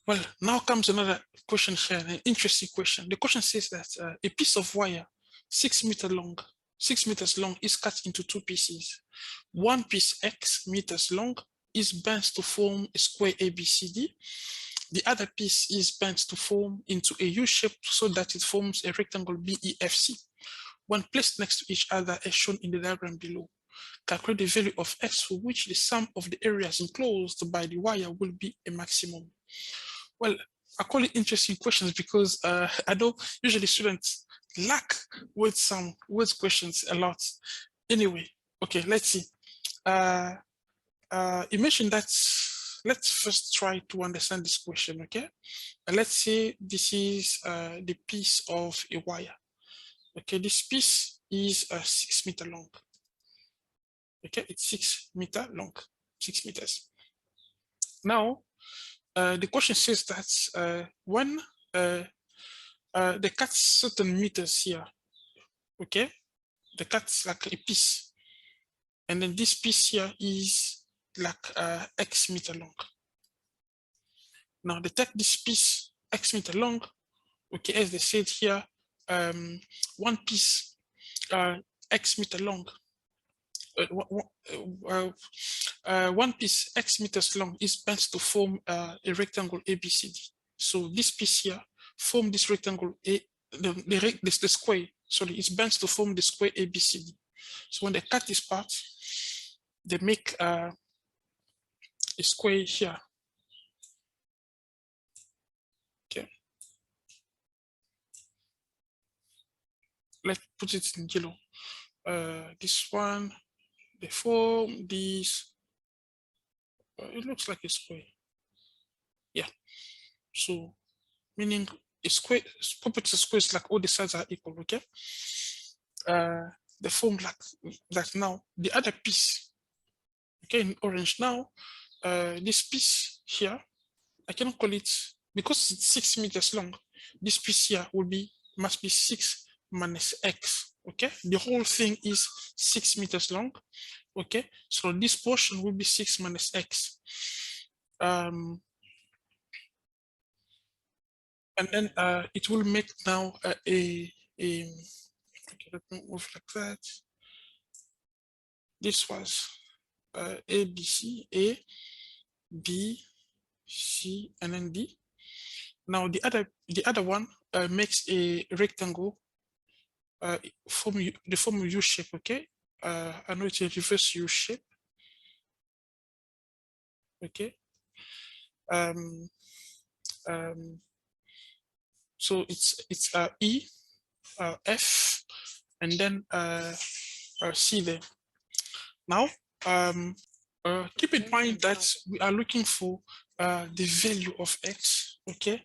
Well, now comes another question here, an interesting question. The question says that a piece of wire 6 meters long is cut into two pieces. One piece X meters long is bent to form a square ABCD. The other piece is bent to form into a U shape so that it forms a rectangle BEFC. When placed next to each other as shown in the diagram below, calculate the value of X for which the sum of the areas enclosed by the wire will be a maximum. Well, I call it interesting questions because I know usually students lack with questions a lot. Anyway, okay, let's see. You mentioned that. Let's first try to understand this question, okay? Let's say this is the piece of a wire. Okay, this piece is 6 meters long. Okay, it's 6 meters long, 6 meters. Now, the question says that when they cut certain meters here, okay, they cut like a piece, and then this piece here is like X meter long. Now they take this piece X meter long, okay, as they said here, one piece X meter long, one piece X meters long is bent to form a rectangle ABCD. So this piece here form this rectangle the square, sorry, it's bent to form the square ABCD. So when they cut this part, they make a square here. Okay. Let's put it in yellow. This one, they form this. It looks like a square. Yeah. So meaning a square, property of square is like all the sides are equal. Okay. They form like that. Now the other piece, okay, in orange now, this piece here, I cannot call it because it's 6 meters long. This piece here must be 6 minus X. Okay, the whole thing is 6 meters long. Okay, so this portion will be 6 minus X. And then it will make now okay, let me move like that. This was A, B, C, A, B, C, and then D. Now the other one makes a rectangle the form of U shape. Okay, I know it's a reverse U shape. Okay. So it's E, F, and then C there. Now, keep in mind that we are looking for the value of X, okay?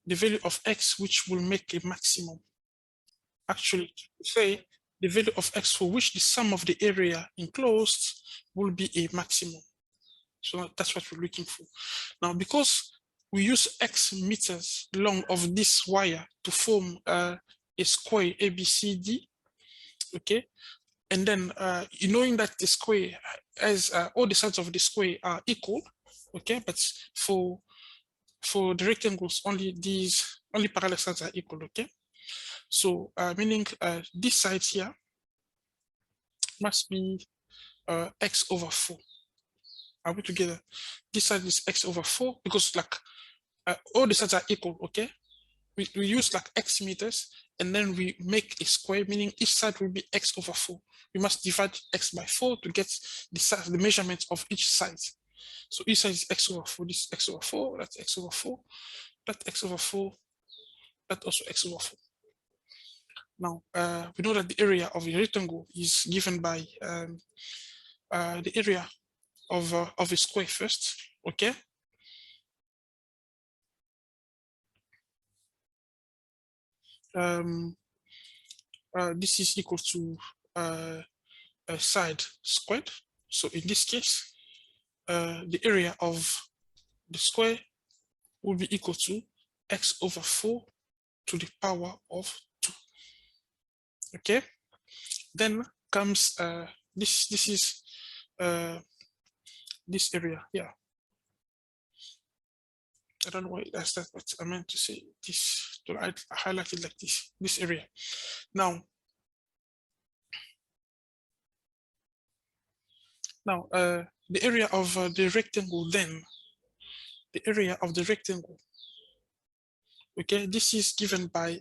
The value of X which will make a maximum. Actually, say the value of X for which the sum of the area enclosed will be a maximum. So that's what we're looking for. Now, because we use X meters long of this wire to form a square ABCD, okay? And then knowing that the square as all the sides of the square are equal, okay? But for the rectangles, only parallel sides are equal, okay? So meaning this side here must be X over 4. Are we together? This side is X over 4 because like all the sides are equal, okay? We use like X meters and then we make a square, meaning each side will be X over 4. We must divide X by 4 to get the measurement of each side. So each side is X over 4, this is X over 4, that's X over 4, that's X over 4, that's also X over 4. Now, we know that the area of a rectangle is given by the area of a square first, okay? This is equal to a side squared. So in this case, the area of the square will be equal to X over 4 to the power of 2. Okay. Then comes this is this area here. I don't know why that's that, but I meant to say this, to highlight it like this area. Now, the area of the rectangle then, the area of the rectangle, okay, this is given by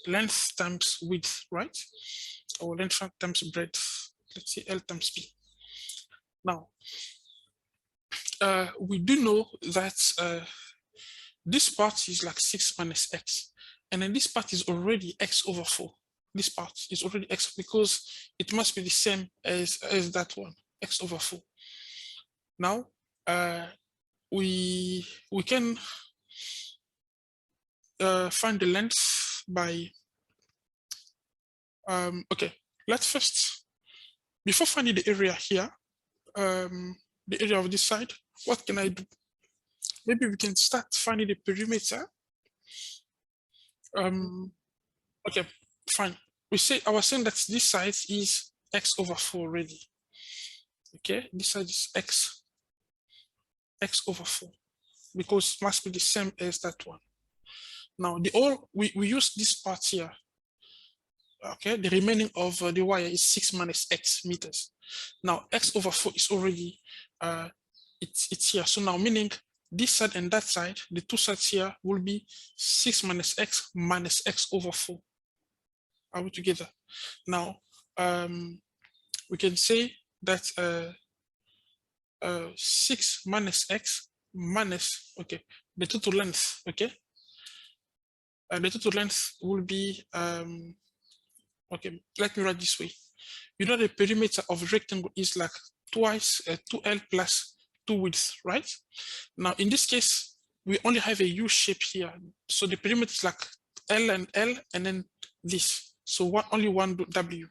length times width, right? Or length times breadth, let's say L times B. Now, we do know that this part is like 6 minus x, and then this part is already x over 4. This part is already x because it must be the same as that one, x over 4. Now, we can find the length by, okay, let's first, before finding the area here, the area of this side, what can I do? Maybe we can start finding the perimeter. Okay, fine. I was saying that this side is x over 4 already. Okay, this side is x over 4 because it must be the same as that one. Now, we use this part here. Okay, the remaining of the wire is 6 minus x meters. Now, x over 4 is already it's here. So now, meaning this side and that side, the two sides here will be 6 minus x over 4. Are we together? Now, we can say that 6 minus x minus, okay, the total length, okay? The total length will be, okay, let me write this way. You know the perimeter of a rectangle is like twice 2L plus 2 width, right? Now, in this case, we only have a U shape here. So the perimeter is like L and then this. So only one W.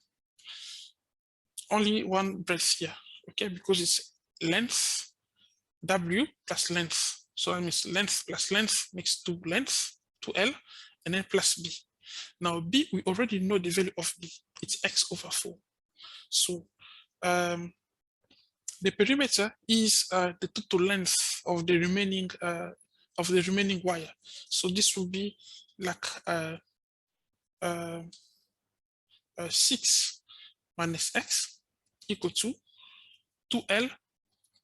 Only one breadth here, okay? Because it's length, W plus length. So that means length plus length makes 2 length, 2L, and then plus B. Now, B, we already know the value of B. It's x over 4. So the perimeter is the total length of the remaining wire. So this will be like 6 minus x equal to 2L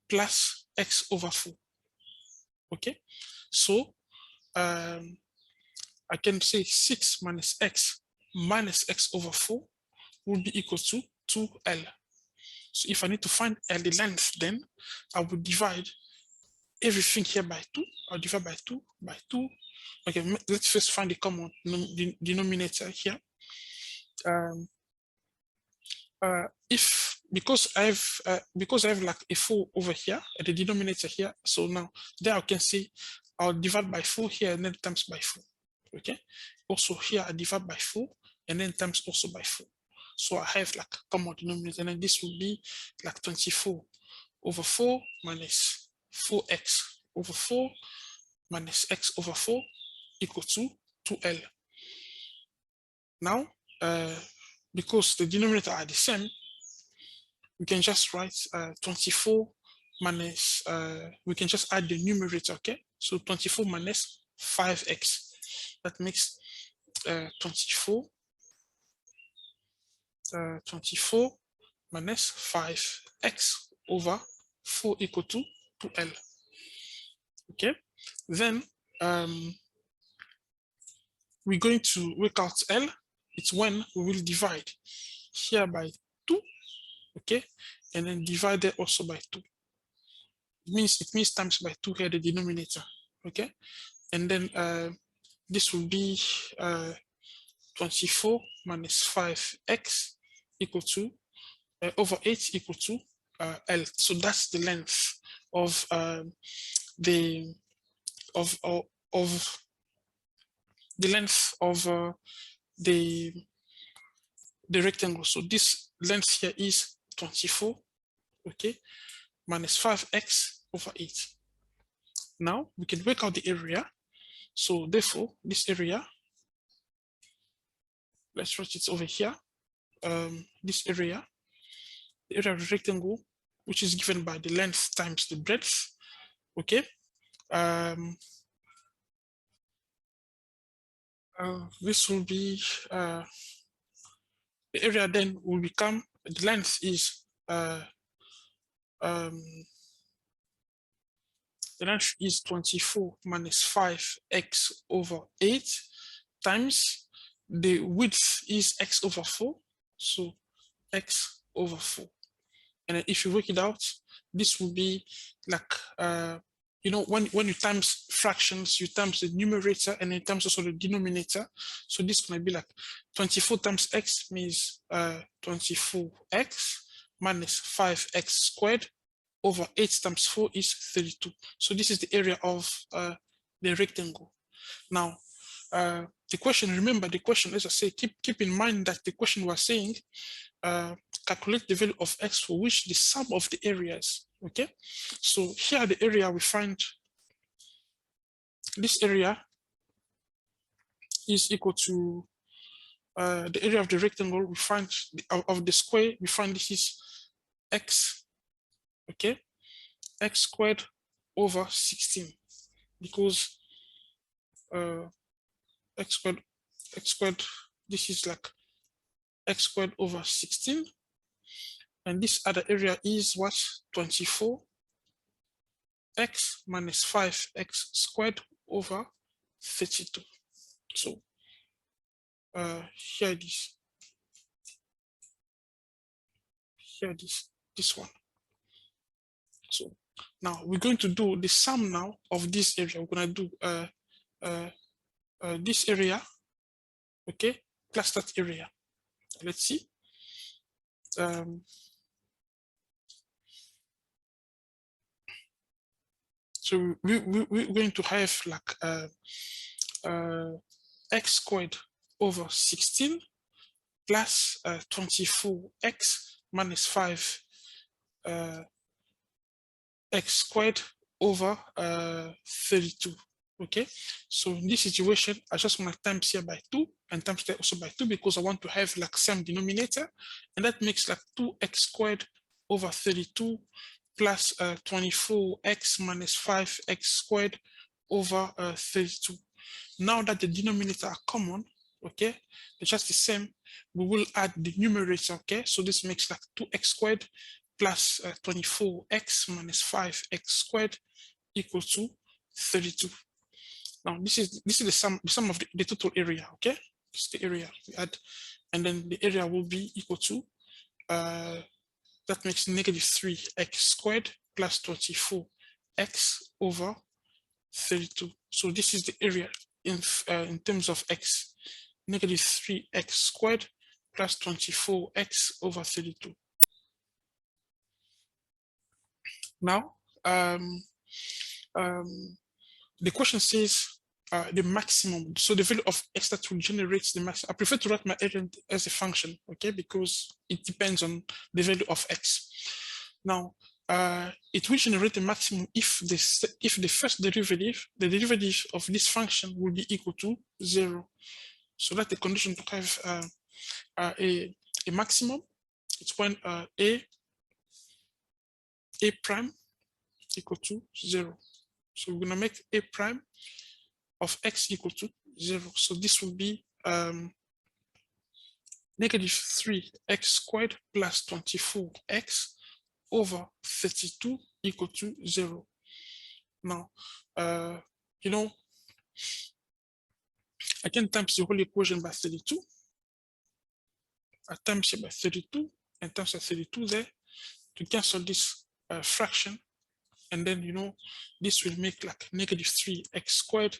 plus x over 4. Okay, so I can say 6 minus x over 4 will be equal to 2L. So if I need to find L, the length, then I will divide everything here by 2. I'll divide by 2 by 2. Okay, let's first find the common denominator here. Because I have like a 4 over here at the denominator here, so now there I can say I'll divide by 4 here and then times by 4. Okay, also here I divide by 4 and then times also by 4. So I have like common denominator, and then this will be like 24 over 4 minus 4x over 4 minus x over 4 equal to 2L. Now, because the denominator are the same, we can just write 24 minus, we can just add the numerator, okay? So 24 minus 5x. That makes 24 minus 5x over 4 equal to 2L. Okay, then we're going to work out L. It's when we will divide here by 2, okay, and then divide there also by 2. It means times by 2 here, the denominator, okay, and then this will be 24 minus 5x equal to over 8 equal to L. So that's the length of the length of the rectangle. So this length here is 24, okay, minus 5x over 8. Now we can work out the area. So therefore, this area, let's write it over here. This area, the area of the rectangle, which is given by the length times the breadth, okay, This will be the area then will become the length is the length is 24 minus 5x over 8 times the width is x over 4, so x over 4. And then if you work it out, this will be like you know, when you times fractions, you times the numerator and then times also the denominator. So this is going to be like 24 times x means 24x minus 5x squared over 8 times 4 is 32. So this is the area of the rectangle. Now, the question, remember the question, as I say, keep in mind that the question was saying, calculate the value of x for which the sum of the areas, okay? So here the area we find, this area is equal to the area of the rectangle, we find of the square, we find this is x, okay? X squared over 16, because x squared, this is like x squared over 16, and this other area is what? 24 x minus 5x squared over 32. So here this one. So now we're going to do the sum now of this area. We're going to do this area, okay, plus that area. Let's see. So we're going to have like x squared over 16 plus 24x minus 5 x squared over 32. Okay, so in this situation, I just want to times here by 2 and times there also by 2 because I want to have like same denominator, and that makes like 2x squared over 32 plus 24x minus 5x squared over 32. Now that the denominator are common, okay, they're just the same, we will add the numerator, okay? So this makes like 2x squared plus 24x minus 5x squared equal to 32. Now this is the sum of the total area, okay? This is the area we add, and then the area will be equal to that makes negative 3x squared plus 24x over 32. So this is the area in terms of x, negative 3x squared plus 24x over 32. Now, the question says the maximum, so the value of x that will generate the maximum. I prefer to write my area as a function, okay, because it depends on the value of x. Now, it will generate the maximum if the first derivative, the derivative of this function will be equal to 0. So that's the condition to have a maximum. It's when a prime equal to 0. So we're gonna make a prime of x equal to 0. So this will be negative 3x squared plus 24x over 32 equal to 0. Now, you know, I can times the whole equation by 32. I times it by 32 and times by 32 there to cancel this fraction. And then, you know, this will make like negative 3x squared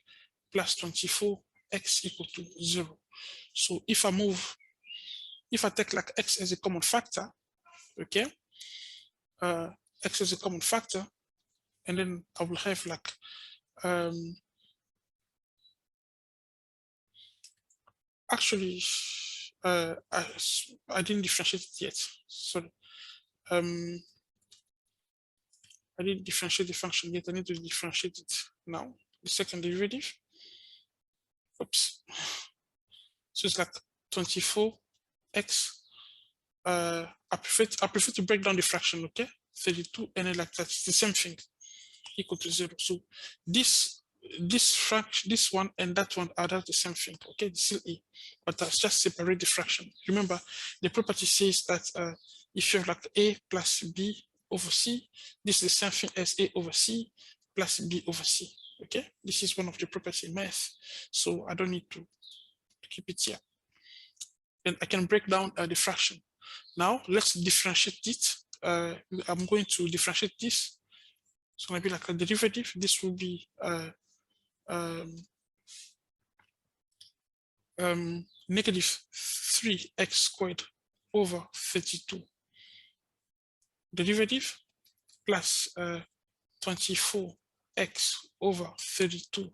plus 24x equal to 0. So if I take like x as a common factor, okay, x as a common factor, and then I will have like actually I didn't differentiate it yet. Sorry. I didn't differentiate the function yet. I need to differentiate it now. The second derivative. Oops. So it's like 24x. I prefer to break down the fraction, okay? 32 and then like that. It's the same thing, equal to 0. So this this fraction, this one and that one are the same thing. Okay, it's still A, but that's just separate the fraction. Remember, the property says that if you have like A plus B over C, this is the same thing as A over C plus B over C. Okay, this is one of the properties in math, so I don't need to keep it here. Then I can break down the fraction. Now let's differentiate it. I'm going to differentiate this. It's going to be like a derivative. This will be negative 3x squared over 32 derivative plus 24x over 32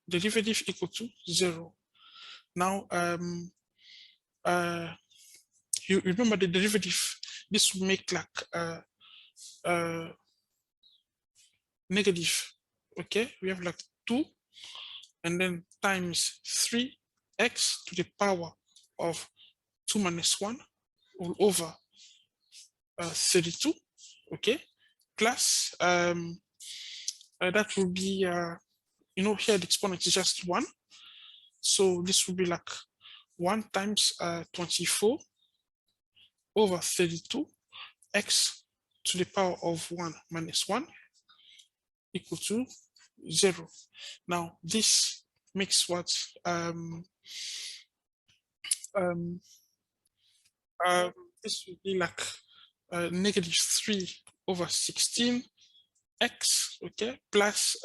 derivative equal to 0. Now you remember the derivative, this will make like negative. Okay, we have like 2 and then times 3x to the power of 2 minus 1 all over 32. Okay, plus that will be you know, here the exponent is just 1, so this will be like 1 times 24 over 32 x to the power of 1 minus 1 equal to 0. Now this makes what this will be like negative 3 over 16 x, okay, plus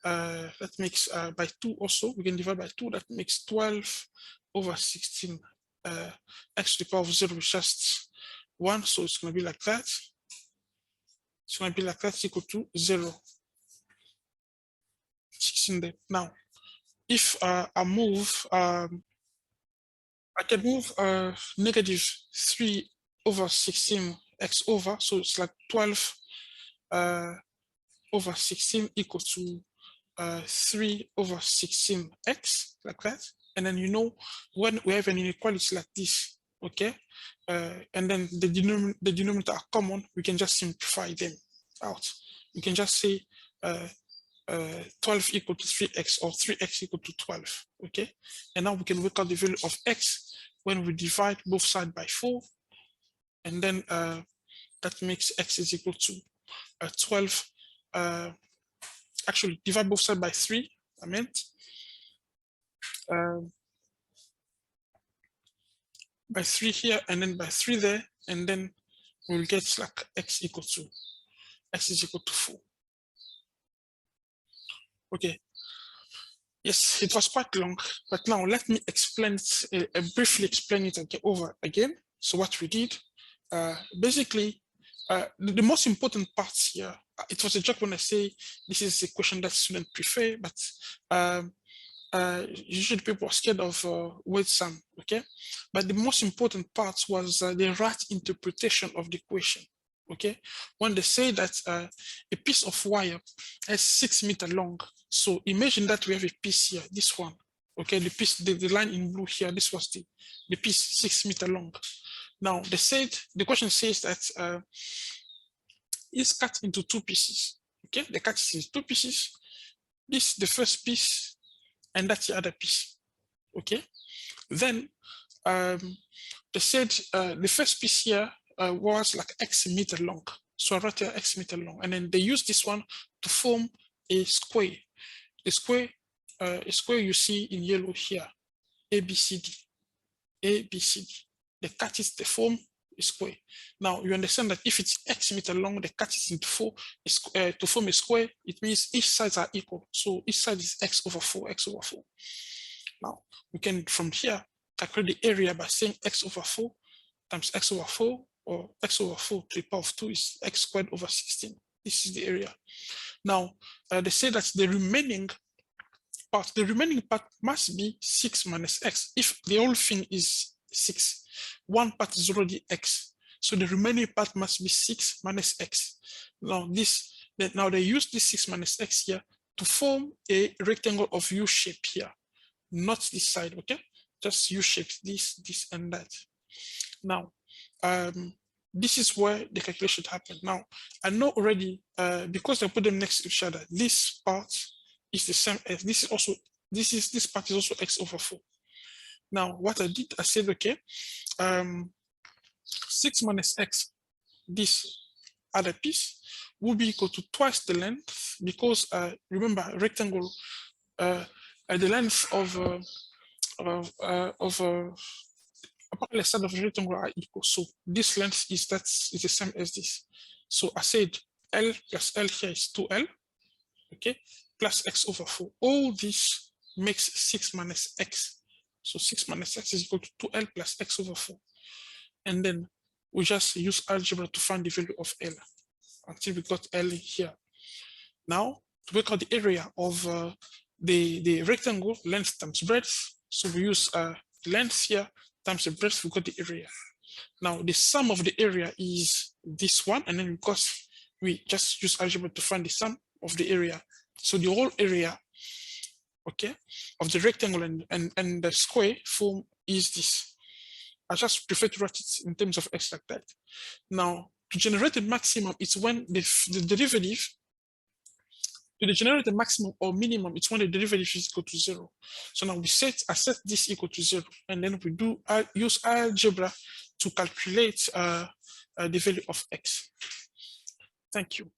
that makes by 2 also, we can divide by 2, that makes 12 over 16 x to the power of 0 is just 1, so it's going to be like that. It's going to be like that, equal to 0. 16 there. Now, if I move, I can move negative 3 over 16 x over, so it's like 12 over 16 equal to 3 over 16 x, like that. And then, you know, when we have an inequality like this, okay, and then the denominator are common, we can just simplify them out. We can just say 12 equal to 3x or 3x equal to 12, okay? And now we can work out the value of x when we divide both sides by 4, and then that makes x is equal to 12. Actually, divide both sides by 3, I meant. By 3 here, and then by 3 there, and then we'll get like x is equal to 4. Okay. Yes, it was quite long, but now let me explain it, briefly explain it over again. So what we did, basically, the most important parts here, it was a joke when I say this is a question that students prefer, but usually people are scared of word sum, okay? But the most important part was the right interpretation of the question, okay? When they say that a piece of wire is 6 meters long, so imagine that we have a piece here, this one, okay? The piece, the line in blue here, this was the piece 6 meters long. Now they said, the question says that it's cut into 2 pieces, okay? The cut is 2 pieces. This is the first piece, and that's the other piece, okay? Then they said the first piece here was like x meter long. So I wrote here x meter long, and then they used this one to form a square. A square you see in yellow here, ABCD, ABCD. The cut is the form a square. Now you understand that if it's x meter long, the cut is into 4 to form a square. It means each sides are equal. So each side is x over 4, x over 4. Now we can from here calculate the area by saying x over 4 times x over 4, or x over 4 to the power of 2 is x squared over 16. This is the area. Now they say that the remaining part must be 6 minus x. If the whole thing is 6, one part is already x, so the remaining part must be 6 minus x. Now they use this 6 minus x here to form a rectangle of U shape here, not this side, okay? Just U shape, this and that. Now this is where the calculation happened. Now I know already because I put them next to each other, this part is the same as this. Is also this part is also x/4. Now what I did, I said okay, 6 minus x, this other piece, will be equal to twice the length, because remember rectangle, the length of apparently side of the rectangle are equal. So this length is the same as this. So I said L plus L here is 2L, okay, plus x/4. All this makes 6 minus x. So 6 minus x is equal to 2L plus x/4. And then we just use algebra to find the value of L until we got L here. Now to work out the area of the rectangle, length times breadth. So we use length here times the breadth, we got the area. Now the sum of the area is this one, and then because we just use algebra to find the sum of the area, so the whole area, okay, of the rectangle and the square form is this. I just prefer to write it in terms of x like that. Now to generate the maximum, it's when the derivative, to generate the maximum or minimum, it's when the derivative is equal to 0. So now I set this equal to 0, and then we use algebra to calculate the value of x. Thank you.